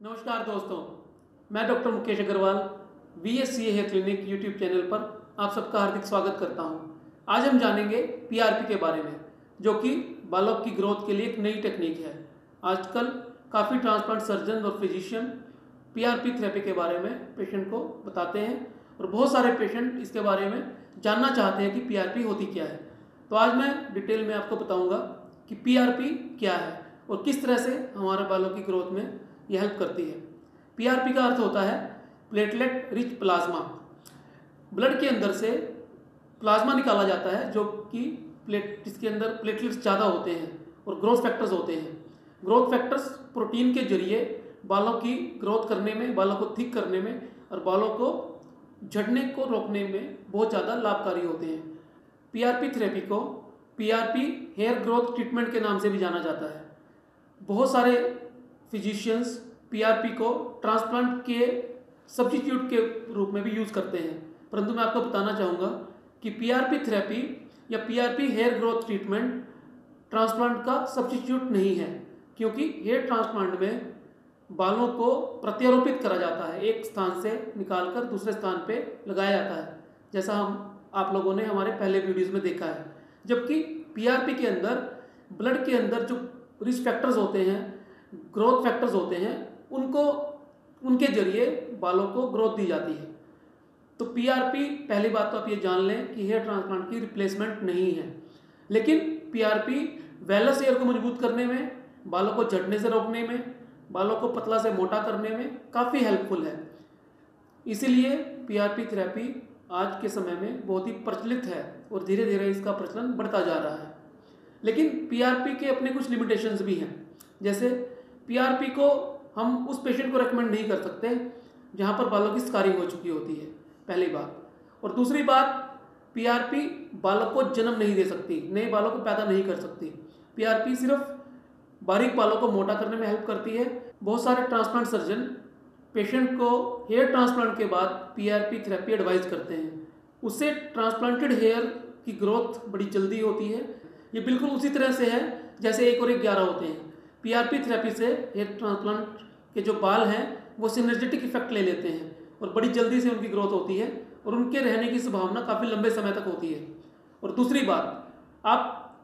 नमस्कार दोस्तों, मैं doctor Mukesh Agrawal VSCA hair clinic YouTube channel पर आप सबका हार्दिक स्वागत करता हूं। आज हम जानेंगे PRP के बारे में, जो कि बालों की ग्रोथ के लिए एक नई टेक्निक है। आजकल काफ़ी ट्रांसप्लांट सर्जन और फिजिशियन PRP थेरेपी के बारे में पेशेंट को बताते हैं और बहुत सारे पेशेंट इसके बारे में जानना चाहते हैं कि PRP होती क्या है। तो आज मैं डिटेल में आपको बताऊँगा कि PRP क्या है और किस तरह से हमारे बालों की ग्रोथ में यह हेल्प करती है। PRP का अर्थ होता है प्लेटलेट रिच प्लाज्मा। ब्लड के अंदर से प्लाज्मा निकाला जाता है जो कि जिसके अंदर प्लेटलेट्स ज़्यादा होते हैं और ग्रोथ फैक्टर्स होते हैं। ग्रोथ फैक्टर्स प्रोटीन के जरिए बालों की ग्रोथ करने में, बालों को थिक करने में और बालों को झड़ने को रोकने में बहुत ज़्यादा लाभकारी होते हैं। PRP थेरेपी को PRP हेयर ग्रोथ ट्रीटमेंट के नाम से भी जाना जाता है। बहुत सारे फिजिशियंस PRP को ट्रांसप्लांट के सब्स्टिट्यूट के रूप में भी यूज़ करते हैं, परंतु मैं आपको बताना चाहूँगा कि PRP थेरेपी या PRP hair growth treatment transplant का सब्स्टिट्यूट नहीं है, क्योंकि हेयर ट्रांसप्लांट में बालों को प्रत्यारोपित करा जाता है, एक स्थान से निकालकर दूसरे स्थान पे लगाया जाता है, जैसा आप लोगों ने हमारे पहले वीडियोज़ में देखा है। जबकि PRP के अंदर ब्लड के अंदर जो रिस्क फैक्टर्स होते हैं, ग्रोथ फैक्टर्स होते हैं, उनके जरिए बालों को ग्रोथ दी जाती है। तो PRP, पहली बात तो आप ये जान लें कि हेयर ट्रांसप्लांट की रिप्लेसमेंट नहीं है, लेकिन PRP वेलस हेयर को मजबूत करने में, बालों को झड़ने से रोकने में, बालों को पतला से मोटा करने में काफ़ी हेल्पफुल है। इसीलिए PRP थेरेपी आज के समय में बहुत ही प्रचलित है और धीरे धीरे इसका प्रचलन बढ़ता जा रहा है। लेकिन PRP के अपने कुछ लिमिटेशंस भी हैं। जैसे PRP को हम उस पेशेंट को रेकमेंड नहीं कर सकते जहाँ पर बालों की स्कारिंग हो चुकी होती है, पहली बात। और दूसरी बात, PRP बालों को जन्म नहीं दे सकती, नए बालों को पैदा नहीं कर सकती। PRP सिर्फ बारीक बालों को मोटा करने में हेल्प करती है। बहुत सारे ट्रांसप्लांट सर्जन पेशेंट को हेयर ट्रांसप्लांट के बाद PRP थेरेपी एडवाइस करते हैं। उससे ट्रांसप्लांटेड हेयर की ग्रोथ बड़ी जल्दी होती है। ये बिल्कुल उसी तरह से है जैसे 1 और 1 11 होते हैं। PRP थेरेपी से हेयर ट्रांसप्लांट के जो बाल हैं वो सिनर्जेटिक इफेक्ट ले लेते हैं और बड़ी जल्दी से उनकी ग्रोथ होती है और उनके रहने की संभावना काफ़ी लंबे समय तक होती है। और दूसरी बात, आप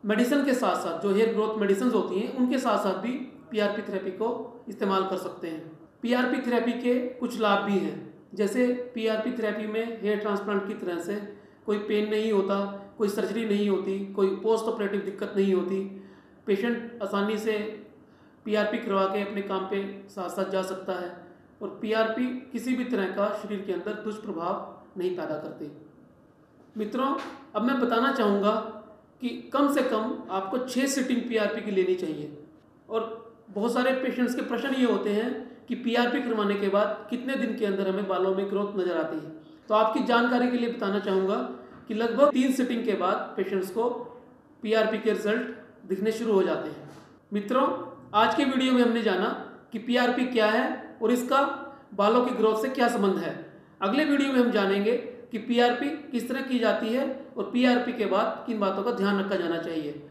मेडिसिन के साथ साथ, जो हेयर ग्रोथ मेडिसिन होती हैं, उनके साथ साथ भी PRP थेरेपी को इस्तेमाल कर सकते हैं। PRP थेरेपी के कुछ लाभ भी हैं, जैसे PRP थेरेपी में हेयर ट्रांसप्लांट की तरह से कोई पेन नहीं होता, कोई सर्जरी नहीं होती, कोई पोस्ट ऑपरेटिव दिक्कत नहीं होती। पेशेंट आसानी से PRP करवा के अपने काम पे साथ साथ जा सकता है और PRP किसी भी तरह का शरीर के अंदर दुष्प्रभाव नहीं पैदा करती। मित्रों, अब मैं बताना चाहूँगा कि कम से कम आपको 6 सिटिंग PRP की लेनी चाहिए। और बहुत सारे पेशेंट्स के प्रश्न ये होते हैं कि PRP करवाने के बाद कितने दिन के अंदर हमें बालों में ग्रोथ नज़र आती है। तो आपकी जानकारी के लिए बताना चाहूँगा कि लगभग 3 सिटिंग के बाद पेशेंट्स को PRP के रिजल्ट दिखने शुरू हो जाते हैं। मित्रों, आज के वीडियो में हमने जाना कि PRP क्या है और इसका बालों की ग्रोथ से क्या संबंध है। अगले वीडियो में हम जानेंगे कि PRP किस तरह की जाती है और PRP के बाद किन बातों का ध्यान रखा जाना चाहिए।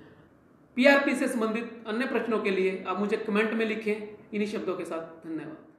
PRP से संबंधित अन्य प्रश्नों के लिए आप मुझे कमेंट में लिखें। इन्हीं शब्दों के साथ धन्यवाद।